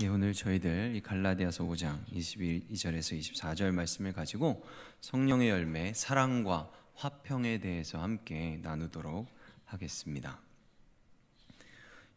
예, 오늘 저희들 이 갈라디아서 5장 22절에서 24절 말씀을 가지고 성령의 열매, 사랑과 화평에 대해서 함께 나누도록 하겠습니다.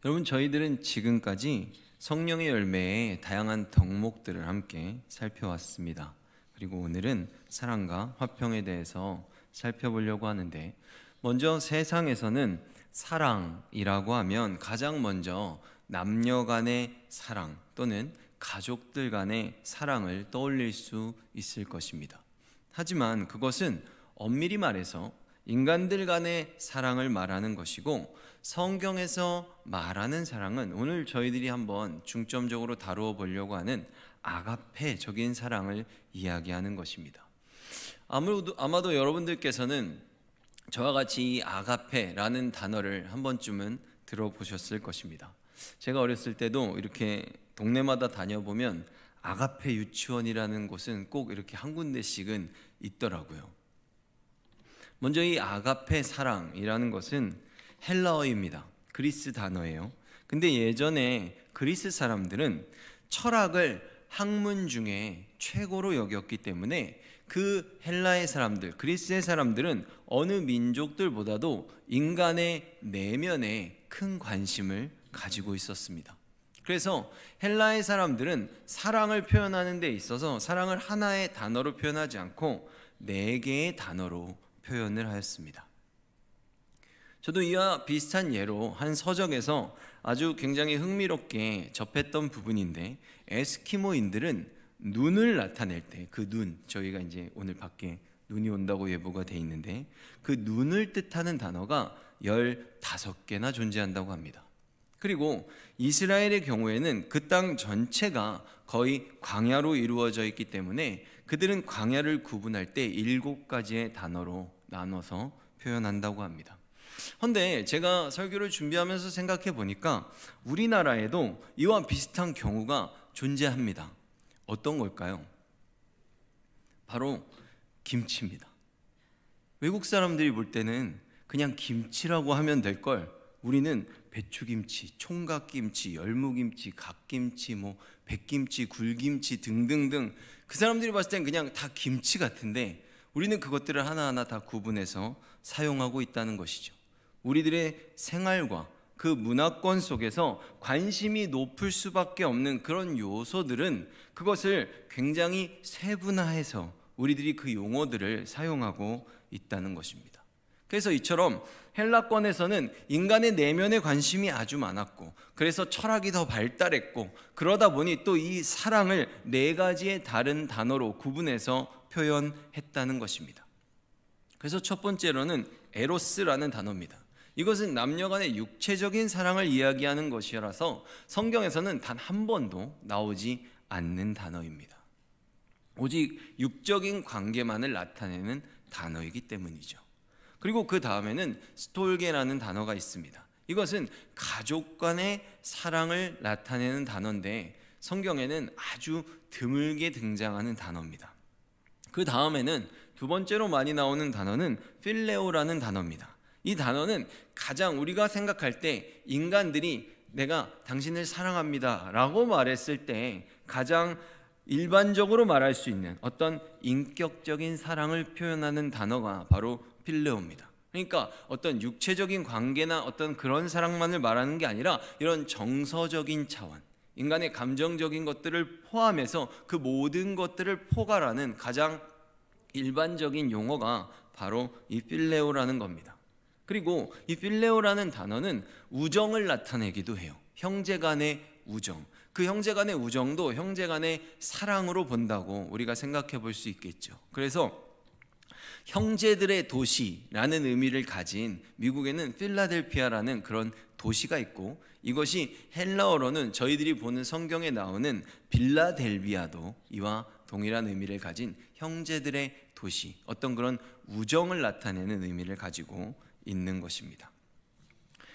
여러분, 저희들은 지금까지 성령의 열매의 다양한 덕목들을 함께 살펴왔습니다. 그리고 오늘은 사랑과 화평에 대해서 살펴보려고 하는데, 먼저 세상에서는 사랑이라고 하면 가장 먼저 남녀 간의 사랑 또는 가족들 간의 사랑을 떠올릴 수 있을 것입니다. 하지만 그것은 엄밀히 말해서 인간들 간의 사랑을 말하는 것이고, 성경에서 말하는 사랑은 오늘 저희들이 한번 중점적으로 다루어 보려고 하는 아가페적인 사랑을 이야기하는 것입니다. 아마도 여러분들께서는 저와 같이 이 아가페라는 단어를 한 번쯤은 들어보셨을 것입니다. 제가 어렸을 때도 이렇게 동네마다 다녀보면 아가페 유치원이라는 곳은 꼭 이렇게 한 군데씩은 있더라고요. 먼저 이 아가페 사랑이라는 것은 헬라어입니다. 그리스 단어예요. 근데 예전에 그리스 사람들은 철학을 학문 중에 최고로 여겼기 때문에 그 헬라의 사람들, 그리스의 사람들은 어느 민족들보다도 인간의 내면에 큰 관심을 가지고 있었습니다. 그래서 헬라의 사람들은 사랑을 표현하는 데 있어서 사랑을 하나의 단어로 표현하지 않고 4개의 단어로 표현을 하였습니다. 저도 이와 비슷한 예로 한 서적에서 아주 굉장히 흥미롭게 접했던 부분인데, 에스키모인들은 눈을 나타낼 때 그 눈, 저희가 이제 오늘 밖에 눈이 온다고 예보가 돼 있는데 그 눈을 뜻하는 단어가 15개나 존재한다고 합니다. 그리고 이스라엘의 경우에는 그 땅 전체가 거의 광야로 이루어져 있기 때문에 그들은 광야를 구분할 때 7가지의 단어로 나눠서 표현한다고 합니다. 그런데 제가 설교를 준비하면서 생각해 보니까 우리나라에도 이와 비슷한 경우가 존재합니다. 어떤 걸까요? 바로 김치입니다. 외국 사람들이 볼 때는 그냥 김치라고 하면 될 걸 우리는 배추김치, 총각김치, 열무김치, 갓김치, 백김치, 굴김치 등등등 그 사람들이 봤을 땐 그냥 다 김치 같은데 우리는 그것들을 하나하나 다 구분해서 사용하고 있다는 것이죠. 우리들의 생활과 그 문화권 속에서 관심이 높을 수밖에 없는 그런 요소들은 그것을 굉장히 세분화해서 우리들이 그 용어들을 사용하고 있다는 것입니다. 그래서 이처럼 헬라권에서는 인간의 내면에 관심이 아주 많았고, 그래서 철학이 더 발달했고, 그러다 보니 또 이 사랑을 4가지의 다른 단어로 구분해서 표현했다는 것입니다. 그래서 첫 번째로는 에로스라는 단어입니다. 이것은 남녀 간의 육체적인 사랑을 이야기하는 것이라서 성경에서는 단 한 번도 나오지 않는 단어입니다. 오직 육적인 관계만을 나타내는 단어이기 때문이죠. 그리고 그 다음에는 스톨게라는 단어가 있습니다. 이것은 가족 간의 사랑을 나타내는 단어인데 성경에는 아주 드물게 등장하는 단어입니다. 그 다음에는 두 번째로 많이 나오는 단어는 필레오라는 단어입니다. 이 단어는 가장 우리가 생각할 때 인간들이 내가 당신을 사랑합니다 라고 말했을 때 가장 일반적으로 말할 수 있는 어떤 인격적인 사랑을 표현하는 단어가 바로 필레오입니다. 그러니까 어떤 육체적인 관계나 어떤 그런 사랑만을 말하는 게 아니라 이런 정서적인 차원, 인간의 감정적인 것들을 포함해서 그 모든 것들을 포괄하는 가장 일반적인 용어가 바로 이 필레오라는 겁니다. 그리고 이 필레오라는 단어는 우정을 나타내기도 해요. 형제 간의 우정, 그 형제 간의 우정도 형제 간의 사랑으로 본다고 우리가 생각해 볼 수 있겠죠. 그래서 형제들의 도시라는 의미를 가진 미국에는 필라델피아라는 그런 도시가 있고, 이것이 헬라어로는 저희들이 보는 성경에 나오는 빌라델비아도 이와 동일한 의미를 가진 형제들의 도시, 어떤 그런 우정을 나타내는 의미를 가지고 있는 것입니다.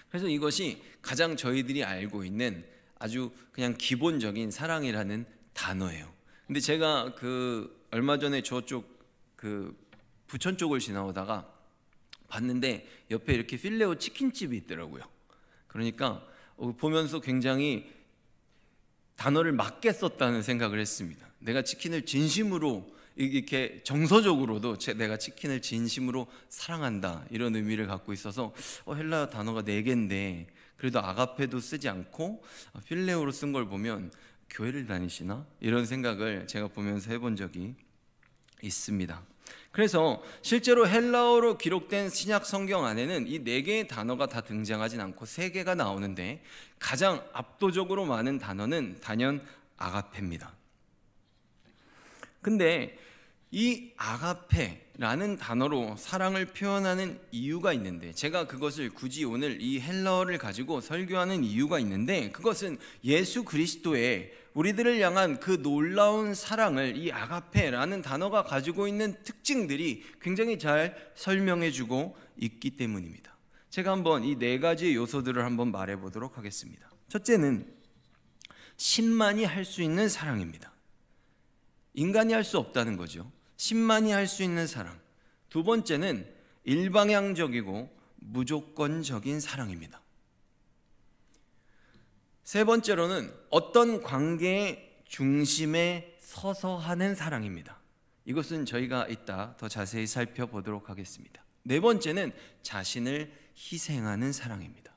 그래서 이것이 가장 저희들이 알고 있는 아주 그냥 기본적인 사랑이라는 단어예요. 근데 제가 얼마 전에 저쪽 부천 쪽을 지나오다가 봤는데 옆에 이렇게 필레오 치킨집이 있더라고요. 그러니까 보면서 굉장히 단어를 맞게 썼다는 생각을 했습니다. 내가 치킨을 진심으로 이렇게 정서적으로도 내가 치킨을 진심으로 사랑한다 이런 의미를 갖고 있어서 헬라 단어가 4개인데 그래도 아가페도 쓰지 않고 필레오로 쓴 걸 보면 교회를 다니시나? 이런 생각을 제가 보면서 해본 적이 있습니다. 그래서 실제로 헬라어로 기록된 신약 성경 안에는 이 4개의 단어가 다 등장하진 않고 3개가 나오는데 가장 압도적으로 많은 단어는 단연 아가페입니다. 근데 이 아가페라는 단어로 사랑을 표현하는 이유가 있는데 제가 그것을 굳이 오늘 이 헬라어를 가지고 설교하는 이유가 있는데 그것은 예수 그리스도의 우리들을 향한 그 놀라운 사랑을 이 아가페라는 단어가 가지고 있는 특징들이 굉장히 잘 설명해주고 있기 때문입니다. 제가 한번 이 4가지 요소들을 한번 말해보도록 하겠습니다. 첫째는 신만이 할 수 있는 사랑입니다. 인간이 할 수 없다는 거죠. 신만이 할 수 있는 사랑. 두 번째는 일방향적이고 무조건적인 사랑입니다. 세 번째로는 어떤 관계의 중심에 서서 하는 사랑입니다. 이것은 저희가 이따 더 자세히 살펴보도록 하겠습니다. 네 번째는 자신을 희생하는 사랑입니다.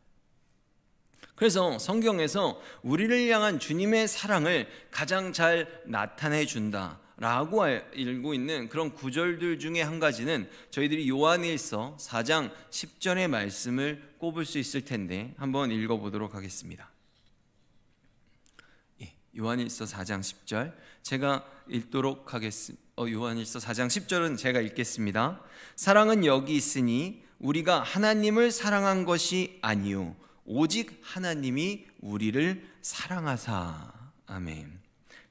그래서 성경에서 우리를 향한 주님의 사랑을 가장 잘 나타내 준다라고 알고 있는 그런 구절들 중에 한 가지는 저희들이 요한일서 4장 10절의 말씀을 꼽을 수 있을 텐데 한번 읽어보도록 하겠습니다. 요한일서 4장 10절 제가 읽도록 하겠습니다. 요한일서 4장 10절은 제가 읽겠습니다. 사랑은 여기 있으니 우리가 하나님을 사랑한 것이 아니요 오직 하나님이 우리를 사랑하사. 아멘.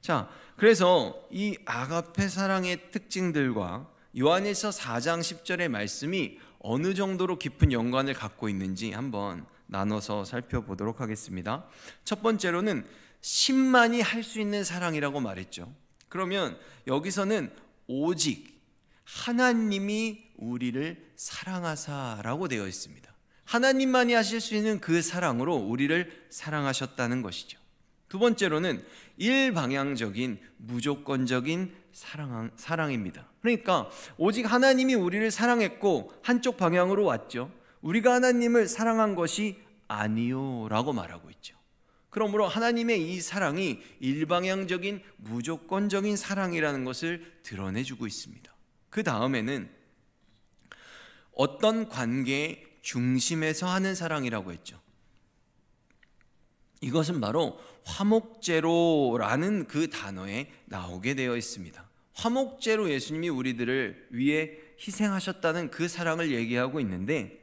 자, 그래서 이 아가페 사랑의 특징들과 요한일서 4장 10절의 말씀이 어느 정도로 깊은 연관을 갖고 있는지 한번 나눠서 살펴보도록 하겠습니다. 첫 번째로는 신만이 할 수 있는 사랑이라고 말했죠. 그러면 여기서는 오직 하나님이 우리를 사랑하사라고 되어 있습니다. 하나님만이 하실 수 있는 그 사랑으로 우리를 사랑하셨다는 것이죠. 두 번째로는 일방향적인 무조건적인 사랑입니다. 그러니까 오직 하나님이 우리를 사랑했고 한쪽 방향으로 왔죠. 우리가 하나님을 사랑한 것이 아니요라고 말하고 있죠. 그러므로 하나님의 이 사랑이 일방향적인 무조건적인 사랑이라는 것을 드러내주고 있습니다. 그 다음에는 어떤 관계의 중심에서 하는 사랑이라고 했죠. 이것은 바로 화목제로라는 그 단어에 나오게 되어 있습니다. 화목제로 예수님이 우리들을 위해 희생하셨다는 그 사랑을 얘기하고 있는데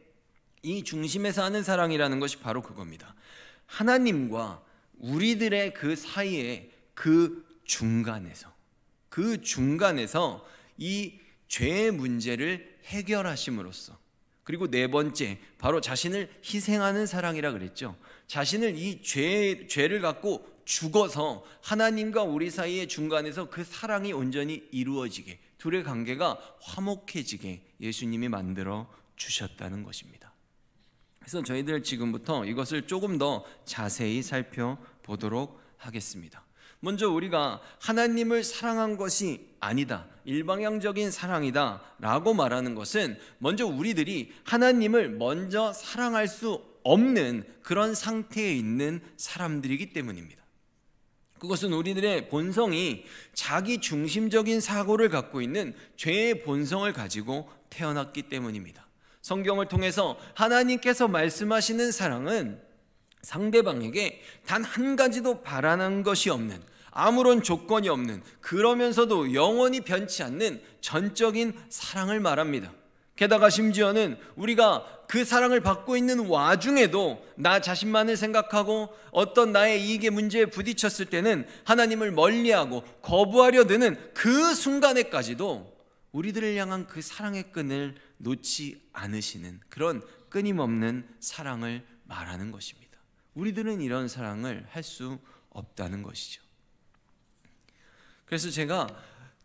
이 중심에서 하는 사랑이라는 것이 바로 그겁니다. 하나님과 우리들의 그 사이에 그 중간에서 이 죄의 문제를 해결하심으로써 그리고 네 번째 바로 자신을 희생하는 사랑이라 그랬죠. 자신을 이 죄를 갖고 죽어서 하나님과 우리 사이의 중간에서 그 사랑이 온전히 이루어지게 둘의 관계가 화목해지게 예수님이 만들어 주셨다는 것입니다. 그래서 저희들 지금부터 이것을 조금 더 자세히 살펴보도록 하겠습니다. 먼저 우리가 하나님을 사랑한 것이 아니다, 일방향적인 사랑이다 라고 말하는 것은 먼저 우리들이 하나님을 먼저 사랑할 수 없는 그런 상태에 있는 사람들이기 때문입니다. 그것은 우리들의 본성이 자기 중심적인 사고를 갖고 있는 죄의 본성을 가지고 태어났기 때문입니다. 성경을 통해서 하나님께서 말씀하시는 사랑은 상대방에게 단 한 가지도 바라는 것이 없는, 아무런 조건이 없는, 그러면서도 영원히 변치 않는 전적인 사랑을 말합니다. 게다가 심지어는 우리가 그 사랑을 받고 있는 와중에도 나 자신만을 생각하고 어떤 나의 이익의 문제에 부딪혔을 때는 하나님을 멀리하고 거부하려 드는 그 순간에까지도 우리들을 향한 그 사랑의 끈을 놓지 않으시는 그런 끊임없는 사랑을 말하는 것입니다. 우리들은 이런 사랑을 할 수 없다는 것이죠. 그래서 제가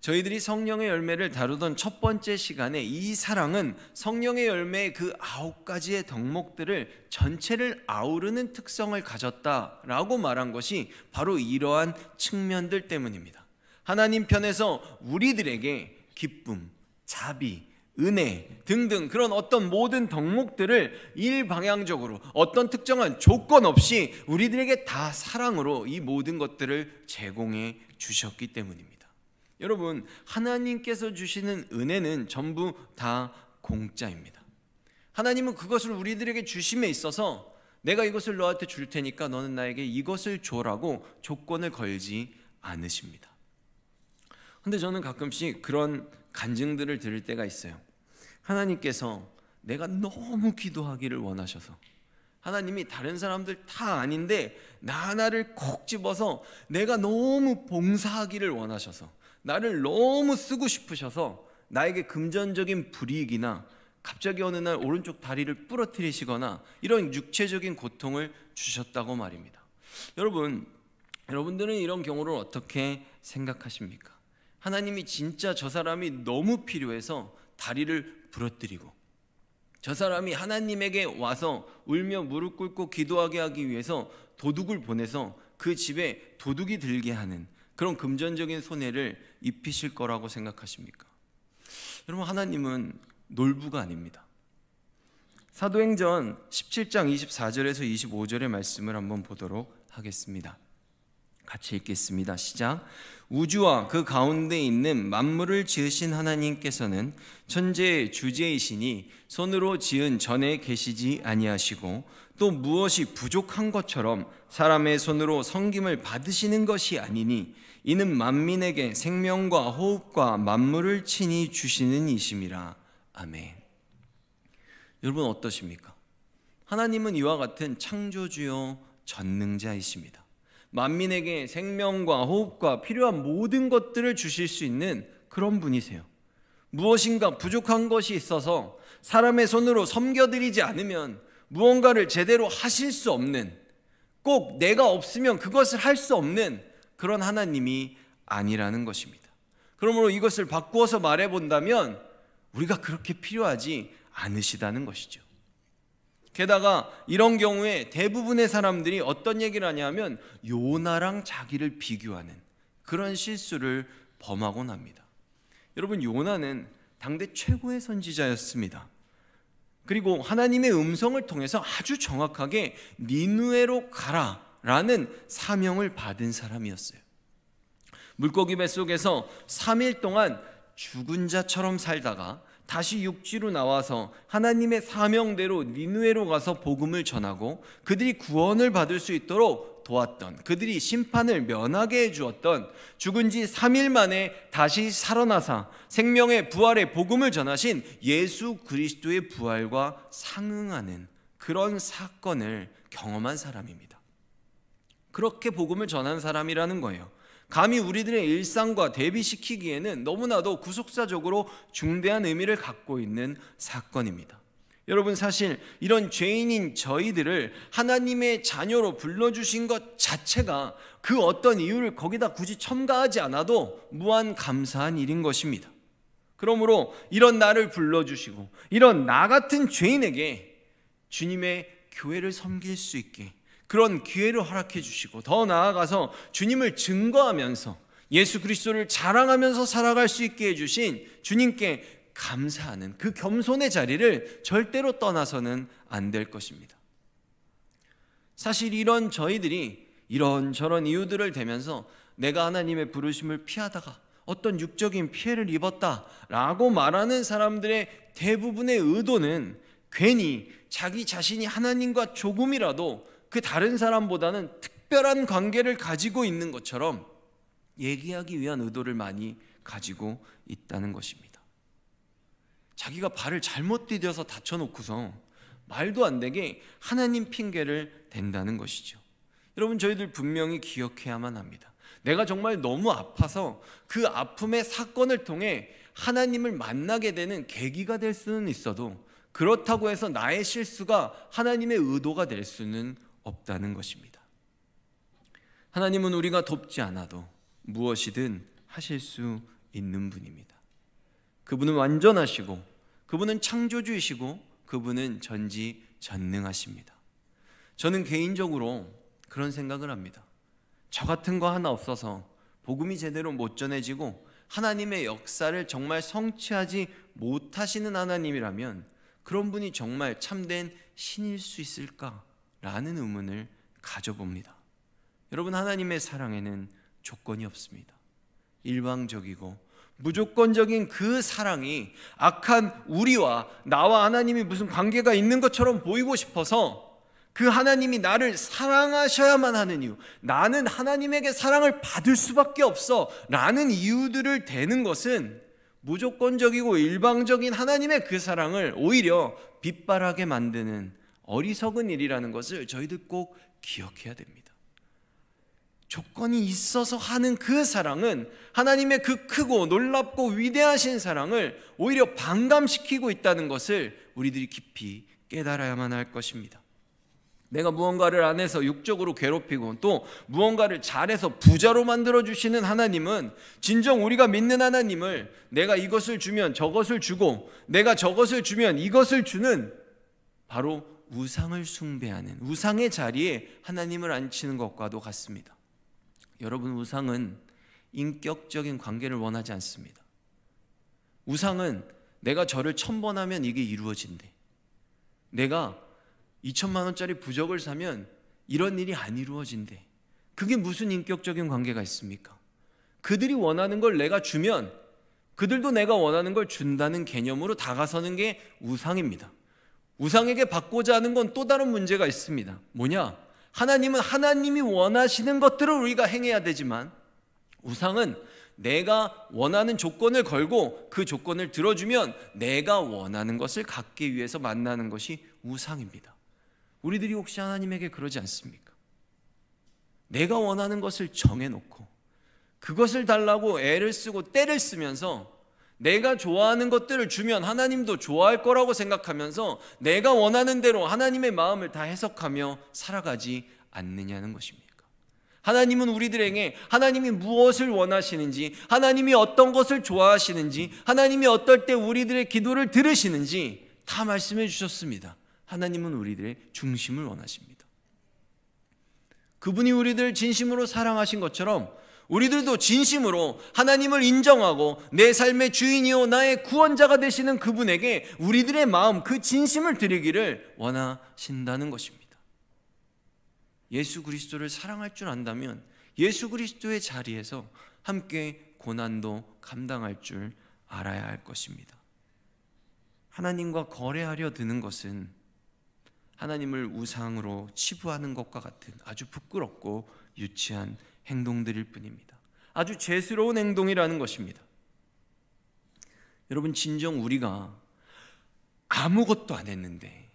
저희들이 성령의 열매를 다루던 첫 번째 시간에 이 사랑은 성령의 열매의 그 9가지의 덕목들을 전체를 아우르는 특성을 가졌다라고 말한 것이 바로 이러한 측면들 때문입니다. 하나님 편에서 우리들에게 기쁨, 자비, 은혜 등등 그런 어떤 모든 덕목들을 일방향적으로 어떤 특정한 조건 없이 우리들에게 다 사랑으로 이 모든 것들을 제공해 주셨기 때문입니다. 여러분, 하나님께서 주시는 은혜는 전부 다 공짜입니다. 하나님은 그것을 우리들에게 주심에 있어서 내가 이것을 너한테 줄 테니까 너는 나에게 이것을 줘라고 조건을 걸지 않으십니다. 근데 저는 가끔씩 그런 간증들을 들을 때가 있어요. 하나님께서 내가 너무 기도하기를 원하셔서, 하나님이 다른 사람들 다 아닌데 나 하나를 콕 집어서 내가 너무 봉사하기를 원하셔서, 나를 너무 쓰고 싶으셔서 나에게 금전적인 불이익이나 갑자기 어느 날 오른쪽 다리를 부러뜨리시거나 이런 육체적인 고통을 주셨다고 말입니다. 여러분들은 이런 경우를 어떻게 생각하십니까? 하나님이 진짜 저 사람이 너무 필요해서 다리를 부러뜨리고, 저 사람이 하나님에게 와서 울며 무릎 꿇고 기도하게 하기 위해서 도둑을 보내서 그 집에 도둑이 들게 하는 그런 금전적인 손해를 입히실 거라고 생각하십니까? 여러분, 하나님은 놀부가 아닙니다. 사도행전 17장 24절에서 25절의 말씀을 한번 보도록 하겠습니다. 같이 읽겠습니다. 시작. 우주와 그 가운데 있는 만물을 지으신 하나님께서는 천지의 주제이시니 손으로 지은 전에 계시지 아니하시고 또 무엇이 부족한 것처럼 사람의 손으로 섬김을 받으시는 것이 아니니 이는 만민에게 생명과 호흡과 만물을 친히 주시는 이심이라. 아멘. 여러분, 어떠십니까? 하나님은 이와 같은 창조주요 전능자이십니다. 만민에게 생명과 호흡과 필요한 모든 것들을 주실 수 있는 그런 분이세요. 무엇인가 부족한 것이 있어서 사람의 손으로 섬겨드리지 않으면 무언가를 제대로 하실 수 없는, 꼭 내가 없으면 그것을 할 수 없는 그런 하나님이 아니라는 것입니다. 그러므로 이것을 바꾸어서 말해본다면 우리가 그렇게 필요하지 않으시다는 것이죠. 게다가 이런 경우에 대부분의 사람들이 어떤 얘기를 하냐면 요나랑 자기를 비교하는 그런 실수를 범하곤 합니다. 여러분, 요나는 당대 최고의 선지자였습니다. 그리고 하나님의 음성을 통해서 아주 정확하게 니느웨로 가라라는 사명을 받은 사람이었어요. 물고기 뱃속에서 3일 동안 죽은 자처럼 살다가 다시 육지로 나와서 하나님의 사명대로 니느웨로 가서 복음을 전하고 그들이 구원을 받을 수 있도록 도왔던, 그들이 심판을 면하게 해주었던, 죽은 지 3일 만에 다시 살아나사 생명의 부활의 복음을 전하신 예수 그리스도의 부활과 상응하는 그런 사건을 경험한 사람입니다. 그렇게 복음을 전한 사람이라는 거예요. 감히 우리들의 일상과 대비시키기에는 너무나도 구속사적으로 중대한 의미를 갖고 있는 사건입니다. 여러분, 사실 이런 죄인인 저희들을 하나님의 자녀로 불러주신 것 자체가 그 어떤 이유를 거기다 굳이 첨가하지 않아도 무한 감사한 일인 것입니다. 그러므로 이런 나를 불러주시고 이런 나 같은 죄인에게 주님의 교회를 섬길 수 있게 그런 기회를 허락해 주시고, 더 나아가서 주님을 증거하면서 예수 그리스도를 자랑하면서 살아갈 수 있게 해주신 주님께 감사하는 그 겸손의 자리를 절대로 떠나서는 안 될 것입니다. 사실 이런 저희들이 이런저런 이유들을 대면서 내가 하나님의 부르심을 피하다가 어떤 육적인 피해를 입었다라고 말하는 사람들의 대부분의 의도는 괜히 자기 자신이 하나님과 조금이라도 그 다른 사람보다는 특별한 관계를 가지고 있는 것처럼 얘기하기 위한 의도를 많이 가지고 있다는 것입니다. 자기가 발을 잘못 디뎌서 다쳐놓고서 말도 안 되게 하나님 핑계를 댄다는 것이죠. 여러분, 저희들 분명히 기억해야만 합니다. 내가 정말 너무 아파서 그 아픔의 사건을 통해 하나님을 만나게 되는 계기가 될 수는 있어도 그렇다고 해서 나의 실수가 하나님의 의도가 될 수는 없다는 것입니다. 하나님은 우리가 돕지 않아도 무엇이든 하실 수 있는 분입니다. 그분은 완전하시고 그분은 창조주이시고 그분은 전지전능하십니다. 저는 개인적으로 그런 생각을 합니다. 저 같은 거 하나 없어서 복음이 제대로 못 전해지고 하나님의 역사를 정말 성취하지 못하시는 하나님이라면 그런 분이 정말 참된 신일 수 있을까라는 의문을 가져봅니다. 여러분, 하나님의 사랑에는 조건이 없습니다. 일방적이고 무조건적인 그 사랑이 악한 우리와 나와 하나님이 무슨 관계가 있는 것처럼 보이고 싶어서 그 하나님이 나를 사랑하셔야만 하는 이유, 나는 하나님에게 사랑을 받을 수밖에 없어 라는 이유들을 대는 것은 무조건적이고 일방적인 하나님의 그 사랑을 오히려 빗발하게 만드는 어리석은 일이라는 것을 저희들 꼭 기억해야 됩니다. 조건이 있어서 하는 그 사랑은 하나님의 그 크고 놀랍고 위대하신 사랑을 오히려 반감시키고 있다는 것을 우리들이 깊이 깨달아야만 할 것입니다. 내가 무언가를 안 해서 육적으로 괴롭히고 또 무언가를 잘해서 부자로 만들어주시는 하나님은 진정 우리가 믿는 하나님을 내가 이것을 주면 저것을 주고 내가 저것을 주면 이것을 주는 바로 우상을 숭배하는 우상의 자리에 하나님을 앉히는 것과도 같습니다. 여러분, 우상은 인격적인 관계를 원하지 않습니다. 우상은 내가 절을 1000번 하면 이게 이루어진대. 내가 2천만 원짜리 부적을 사면 이런 일이 안 이루어진대. 그게 무슨 인격적인 관계가 있습니까? 그들이 원하는 걸 내가 주면 그들도 내가 원하는 걸 준다는 개념으로 다가서는 게 우상입니다. 우상에게 받고자 하는 건 또 다른 문제가 있습니다. 뭐냐? 하나님은 하나님이 원하시는 것들을 우리가 행해야 되지만 우상은 내가 원하는 조건을 걸고 그 조건을 들어주면 내가 원하는 것을 갖기 위해서 만나는 것이 우상입니다. 우리들이 혹시 하나님에게 그러지 않습니까? 내가 원하는 것을 정해놓고 그것을 달라고 애를 쓰고 때를 쓰면서 내가 좋아하는 것들을 주면 하나님도 좋아할 거라고 생각하면서 내가 원하는 대로 하나님의 마음을 다 해석하며 살아가지 않느냐는 것입니까? 하나님은 우리들에게 하나님이 무엇을 원하시는지, 하나님이 어떤 것을 좋아하시는지, 하나님이 어떨 때 우리들의 기도를 들으시는지 다 말씀해 주셨습니다. 하나님은 우리들의 중심을 원하십니다. 그분이 우리들을 진심으로 사랑하신 것처럼 우리들도 진심으로 하나님을 인정하고 내 삶의 주인이요 나의 구원자가 되시는 그분에게 우리들의 마음, 그 진심을 드리기를 원하신다는 것입니다. 예수 그리스도를 사랑할 줄 안다면 예수 그리스도의 자리에서 함께 고난도 감당할 줄 알아야 할 것입니다. 하나님과 거래하려 드는 것은 하나님을 우상으로 치부하는 것과 같은 아주 부끄럽고 유치한 행동들일 뿐입니다. 아주 죄스러운 행동이라는 것입니다. 여러분, 진정 우리가 아무것도 안 했는데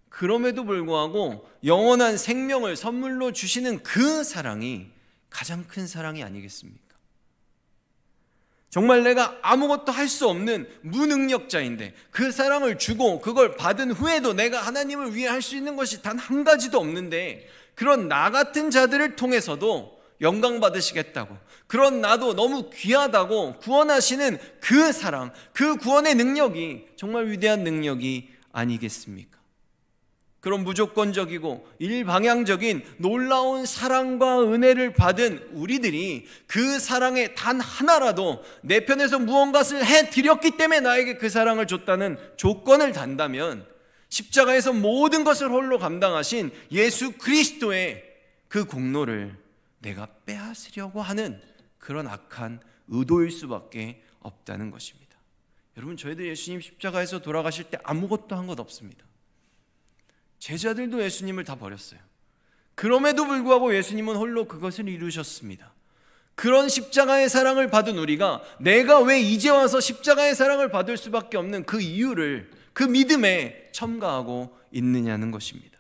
그럼에도 불구하고 영원한 생명을 선물로 주시는 그 사랑이 가장 큰 사랑이 아니겠습니까? 정말 내가 아무것도 할 수 없는 무능력자인데 그 사랑을 주고 그걸 받은 후에도 내가 하나님을 위해 할 수 있는 것이 단 한 가지도 없는데 그런 나 같은 자들을 통해서도 영광 받으시겠다고, 그런 나도 너무 귀하다고 구원하시는 그 사랑, 그 구원의 능력이 정말 위대한 능력이 아니겠습니까? 그런 무조건적이고 일방향적인 놀라운 사랑과 은혜를 받은 우리들이 그 사랑의 단 하나라도 내 편에서 무언가를 해드렸기 때문에 나에게 그 사랑을 줬다는 조건을 단다면 십자가에서 모든 것을 홀로 감당하신 예수 그리스도의 그 공로를 내가 빼앗으려고 하는 그런 악한 의도일 수밖에 없다는 것입니다. 여러분, 저희들 예수님 십자가에서 돌아가실 때 아무것도 한 것 없습니다. 제자들도 예수님을 다 버렸어요. 그럼에도 불구하고 예수님은 홀로 그것을 이루셨습니다. 그런 십자가의 사랑을 받은 우리가 내가 왜 이제 와서 십자가의 사랑을 받을 수밖에 없는 그 이유를 그 믿음에 첨가하고 있느냐는 것입니다.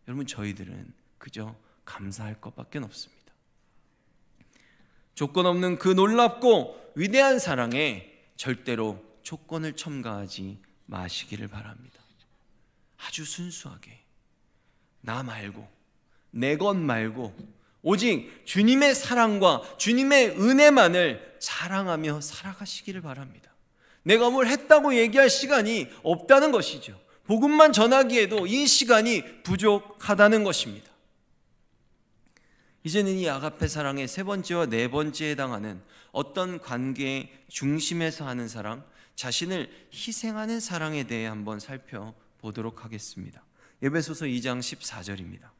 여러분, 저희들은 그저 감사할 것밖에 없습니다. 조건 없는 그 놀랍고 위대한 사랑에 절대로 조건을 첨가하지 마시기를 바랍니다. 아주 순수하게 나 말고 내 것 말고 오직 주님의 사랑과 주님의 은혜만을 사랑하며 살아가시기를 바랍니다. 내가 뭘 했다고 얘기할 시간이 없다는 것이죠. 복음만 전하기에도 이 시간이 부족하다는 것입니다. 이제는 이 아가페 사랑의 세 번째와 네 번째에 해당하는 어떤 관계의 중심에서 하는 사랑, 자신을 희생하는 사랑에 대해 한번 살펴보도록 하겠습니다. 에베소서 2장 14절입니다.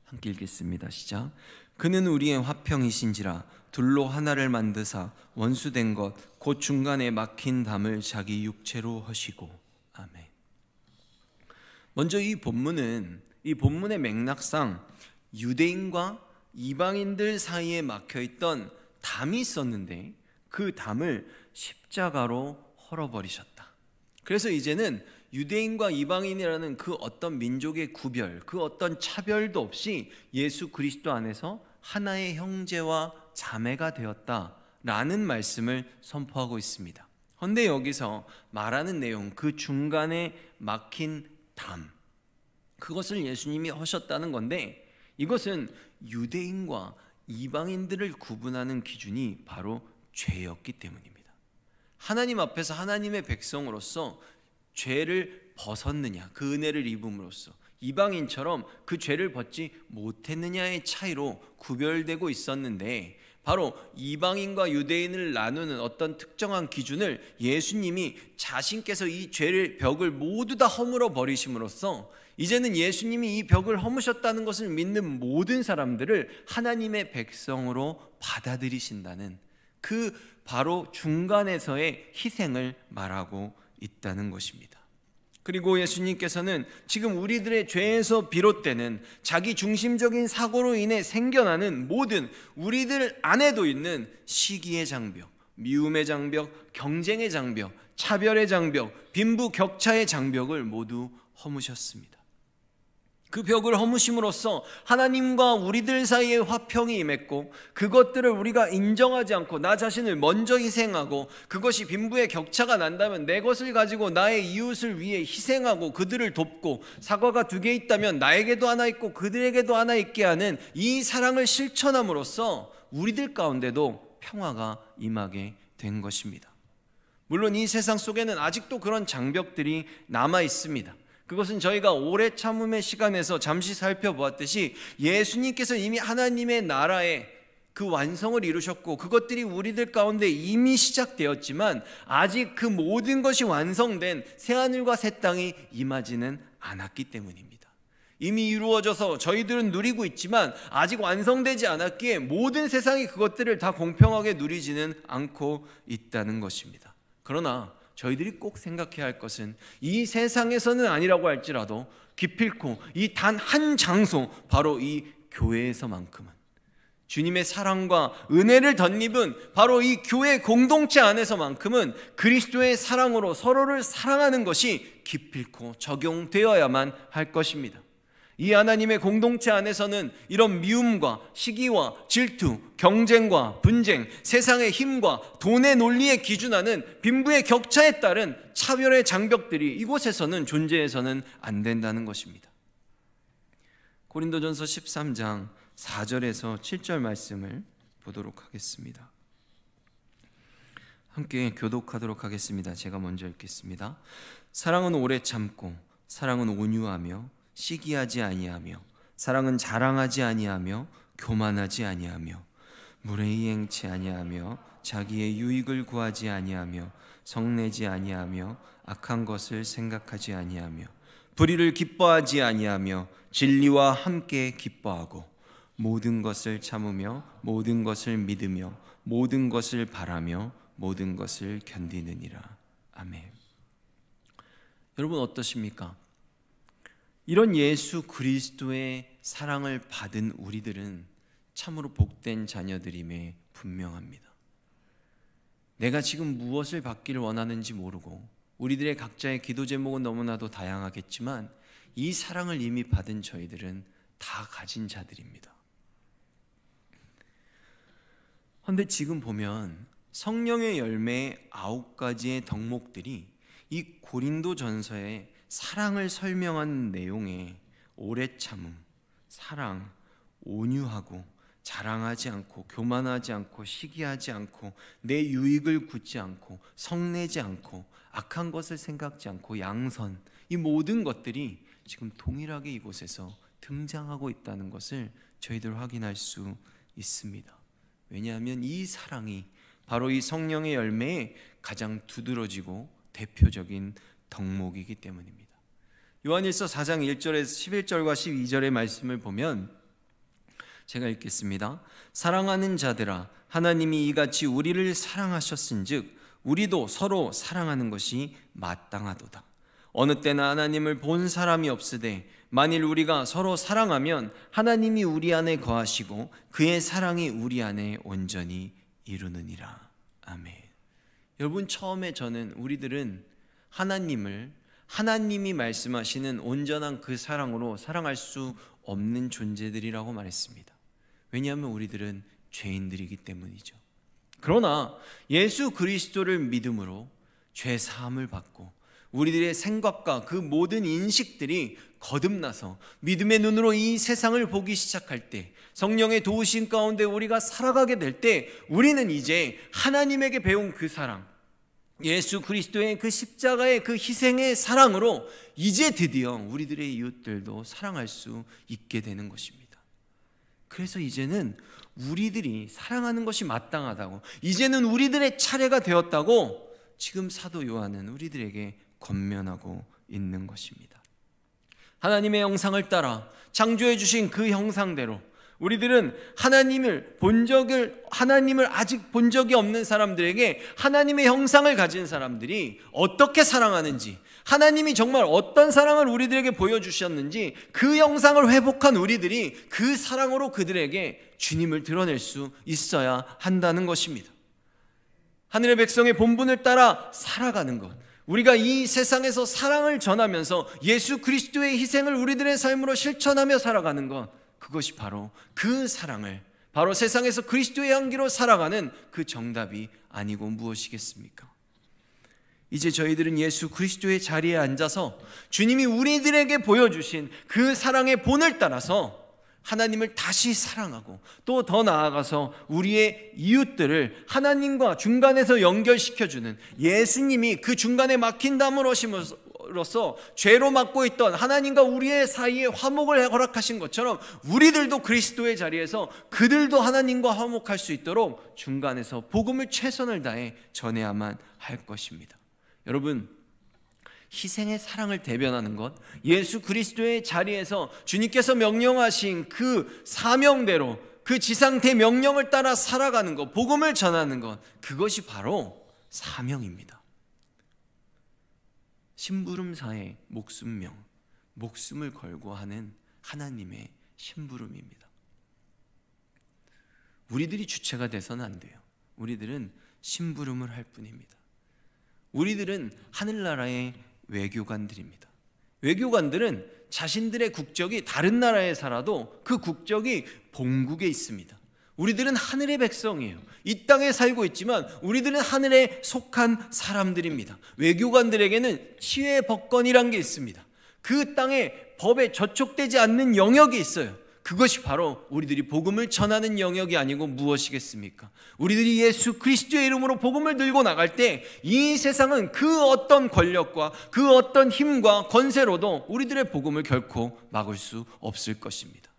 함께 읽겠습니다. 시작. 그는 우리의 화평이신지라 둘로 하나를 만드사 원수된 것 곧 중간에 막힌 담을 자기 육체로 하시고. 아멘. 먼저 이 본문의 맥락상 유대인과 이방인들 사이에 막혀있던 담이 있었는데 그 담을 십자가로 헐어버리셨다. 그래서 이제는 유대인과 이방인이라는 그 어떤 민족의 구별, 그 어떤 차별도 없이 예수 그리스도 안에서 하나의 형제와 자매가 되었다라는 말씀을 선포하고 있습니다. 그런데 여기서 말하는 내용, 그 중간에 막힌 담, 그것을 예수님이 하셨다는 건데, 이것은 유대인과 이방인들을 구분하는 기준이 바로 죄였기 때문입니다. 하나님 앞에서 하나님의 백성으로서 죄를 벗었느냐, 그 은혜를 입음으로써 이방인처럼 그 죄를 벗지 못했느냐의 차이로 구별되고 있었는데, 바로 이방인과 유대인을 나누는 어떤 특정한 기준을 예수님이 자신께서 이 죄를 벽을 모두 다 허물어 버리심으로써 이제는 예수님이 이 벽을 허무셨다는 것을 믿는 모든 사람들을 하나님의 백성으로 받아들이신다는 그 바로 중간에서의 희생을 말하고 있다는 것입니다. 그리고 예수님께서는 지금 우리들의 죄에서 비롯되는 자기 중심적인 사고로 인해 생겨나는 모든 우리들 안에도 있는 시기의 장벽, 미움의 장벽, 경쟁의 장벽, 차별의 장벽, 빈부격차의 장벽을 모두 허무셨습니다. 그 벽을 허무심으로써 하나님과 우리들 사이에 화평이 임했고, 그것들을 우리가 인정하지 않고 나 자신을 먼저 희생하고, 그것이 빈부의 격차가 난다면 내 것을 가지고 나의 이웃을 위해 희생하고 그들을 돕고, 사과가 2개 있다면 나에게도 하나 있고 그들에게도 하나 있게 하는 이 사랑을 실천함으로써 우리들 가운데도 평화가 임하게 된 것입니다. 물론 이 세상 속에는 아직도 그런 장벽들이 남아 있습니다. 그것은 저희가 오래 참음의 시간에서 잠시 살펴보았듯이 예수님께서 이미 하나님의 나라의 그 완성을 이루셨고, 그것들이 우리들 가운데 이미 시작되었지만 아직 그 모든 것이 완성된 새하늘과 새 땅이 임하지는 않았기 때문입니다. 이미 이루어져서 저희들은 누리고 있지만 아직 완성되지 않았기에 모든 세상이 그것들을 다 공평하게 누리지는 않고 있다는 것입니다. 그러나 저희들이 꼭 생각해야 할 것은 이 세상에서는 아니라고 할지라도 기필코 이 단 한 장소, 바로 이 교회에서만큼은 주님의 사랑과 은혜를 덧입은 바로 이 교회 공동체 안에서만큼은 그리스도의 사랑으로 서로를 사랑하는 것이 기필코 적용되어야만 할 것입니다. 이 하나님의 공동체 안에서는 이런 미움과 시기와 질투, 경쟁과 분쟁, 세상의 힘과 돈의 논리에 기준하는 빈부의 격차에 따른 차별의 장벽들이 이곳에서는 존재해서는 안 된다는 것입니다. 고린도전서 13장 4절에서 7절 말씀을 보도록 하겠습니다. 함께 교독하도록 하겠습니다. 제가 먼저 읽겠습니다. 사랑은 오래 참고, 사랑은 온유하며 시기하지 아니하며, 사랑은 자랑하지 아니하며 교만하지 아니하며, 무례히 행치 아니하며 자기의 유익을 구하지 아니하며 성내지 아니하며 악한 것을 생각하지 아니하며 불의를 기뻐하지 아니하며 진리와 함께 기뻐하고 모든 것을 참으며 모든 것을 믿으며 모든 것을 바라며 모든 것을 견디느니라. 아멘. 여러분 어떠십니까? 이런 예수 그리스도의 사랑을 받은 우리들은 참으로 복된 자녀들임에 분명합니다. 내가 지금 무엇을 받기를 원하는지 모르고 우리들의 각자의 기도 제목은 너무나도 다양하겠지만 이 사랑을 이미 받은 저희들은 다 가진 자들입니다. 그런데 지금 보면 성령의 열매의 9가지의 덕목들이 이 고린도전서의 사랑을 설명한 내용에 오래 참음, 사랑, 온유하고 자랑하지 않고 교만하지 않고 시기하지 않고 내 유익을 굳지 않고 성내지 않고 악한 것을 생각지 않고 양선, 이 모든 것들이 지금 동일하게 이곳에서 등장하고 있다는 것을 저희들 확인할 수 있습니다. 왜냐하면 이 사랑이 바로 이 성령의 열매의 가장 두드러지고 대표적인 덕목이기 때문입니다. 요한일서 4장 1절에서 11절과 12절의 말씀을 보면 제가 읽겠습니다. 사랑하는 자들아, 하나님이 이같이 우리를 사랑하셨은즉 우리도 서로 사랑하는 것이 마땅하도다. 어느 때나 하나님을 본 사람이 없으되 만일 우리가 서로 사랑하면 하나님이 우리 안에 거하시고 그의 사랑이 우리 안에 온전히 이루느니라. 아멘. 여러분, 처음에 저는 우리들은 하나님이 말씀하시는 온전한 그 사랑으로 사랑할 수 없는 존재들이라고 말했습니다. 왜냐하면 우리들은 죄인들이기 때문이죠. 그러나 예수 그리스도를 믿음으로 죄 사함을 받고 우리들의 생각과 그 모든 인식들이 거듭나서 믿음의 눈으로 이 세상을 보기 시작할 때, 성령의 도우심 가운데 우리가 살아가게 될 때, 우리는 이제 하나님에게 배운 그 사랑, 예수 그리스도의 그 십자가의 그 희생의 사랑으로 이제 드디어 우리들의 이웃들도 사랑할 수 있게 되는 것입니다. 그래서 이제는 우리들이 사랑하는 것이 마땅하다고, 이제는 우리들의 차례가 되었다고 지금 사도 요한은 우리들에게 권면하고 있는 것입니다. 하나님의 형상을 따라 창조해 주신 그 형상대로 우리들은 하나님을 아직 본 적이 없는 사람들에게 하나님의 형상을 가진 사람들이 어떻게 사랑하는지, 하나님이 정말 어떤 사랑을 우리들에게 보여주셨는지 그 형상을 회복한 우리들이 그 사랑으로 그들에게 주님을 드러낼 수 있어야 한다는 것입니다. 하늘의 백성의 본분을 따라 살아가는 것, 우리가 이 세상에서 사랑을 전하면서 예수 그리스도의 희생을 우리들의 삶으로 실천하며 살아가는 것, 그것이 바로 그 사랑을, 바로 세상에서 그리스도의 향기로 살아가는 그 정답이 아니고 무엇이겠습니까? 이제 저희들은 예수 그리스도의 자리에 앉아서 주님이 우리들에게 보여주신 그 사랑의 본을 따라서 하나님을 다시 사랑하고, 또 더 나아가서 우리의 이웃들을 하나님과 중간에서 연결시켜주는, 예수님이 그 중간에 막힌 담을 오심으로써 죄로 막고 있던 하나님과 우리의 사이에 화목을 허락하신 것처럼 우리들도 그리스도의 자리에서 그들도 하나님과 화목할 수 있도록 중간에서 복음을 최선을 다해 전해야만 할 것입니다. 여러분, 희생의 사랑을 대변하는 것, 예수 그리스도의 자리에서 주님께서 명령하신 그 사명대로 그 지상 대명령을 따라 살아가는 것, 복음을 전하는 것, 그것이 바로 사명입니다. 심부름사의 목숨명, 목숨을 걸고 하는 하나님의 심부름입니다. 우리들이 주체가 돼서는 안 돼요. 우리들은 심부름을 할 뿐입니다. 우리들은 하늘나라의 외교관들입니다. 외교관들은 자신들의 국적이 다른 나라에 살아도 그 국적이 본국에 있습니다. 우리들은 하늘의 백성이에요. 이 땅에 살고 있지만 우리들은 하늘에 속한 사람들입니다. 외교관들에게는 치외 법권이란 게 있습니다. 그 땅에 법에 저촉되지 않는 영역이 있어요. 그것이 바로 우리들이 복음을 전하는 영역이 아니고 무엇이겠습니까? 우리들이 예수 그리스도의 이름으로 복음을 들고 나갈 때 이 세상은 그 어떤 권력과 그 어떤 힘과 권세로도 우리들의 복음을 결코 막을 수 없을 것입니다.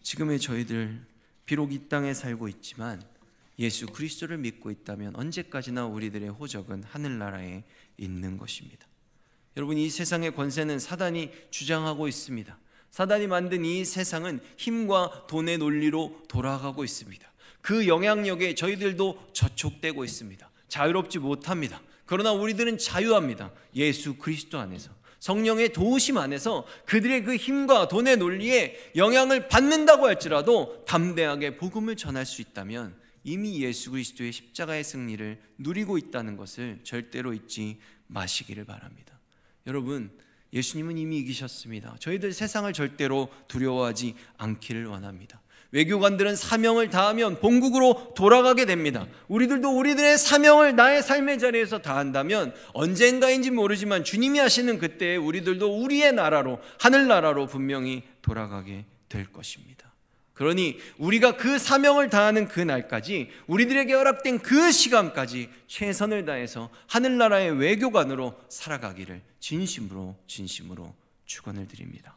지금의 저희들, 비록 이 땅에 살고 있지만 예수 그리스도를 믿고 있다면 언제까지나 우리들의 호적은 하늘나라에 있는 것입니다. 여러분, 이 세상의 권세는 사단이 주장하고 있습니다. 사단이 만든 이 세상은 힘과 돈의 논리로 돌아가고 있습니다. 그 영향력에 저희들도 저촉되고 있습니다. 자유롭지 못합니다. 그러나 우리들은 자유합니다. 예수 그리스도 안에서, 성령의 도우심 안에서 그들의 그 힘과 돈의 논리에 영향을 받는다고 할지라도 담대하게 복음을 전할 수 있다면 이미 예수 그리스도의 십자가의 승리를 누리고 있다는 것을 절대로 잊지 마시기를 바랍니다. 여러분, 예수님은 이미 이기셨습니다. 저희들 세상을 절대로 두려워하지 않기를 원합니다. 외교관들은 사명을 다하면 본국으로 돌아가게 됩니다. 우리들도 우리들의 사명을 나의 삶의 자리에서 다한다면 언젠가인지 모르지만 주님이 하시는 그때에 우리들도 우리의 나라로, 하늘나라로 분명히 돌아가게 될 것입니다. 그러니 우리가 그 사명을 다하는 그 날까지, 우리들에게 허락된 그 시간까지 최선을 다해서 하늘나라의 외교관으로 살아가기를 진심으로 축원을 드립니다.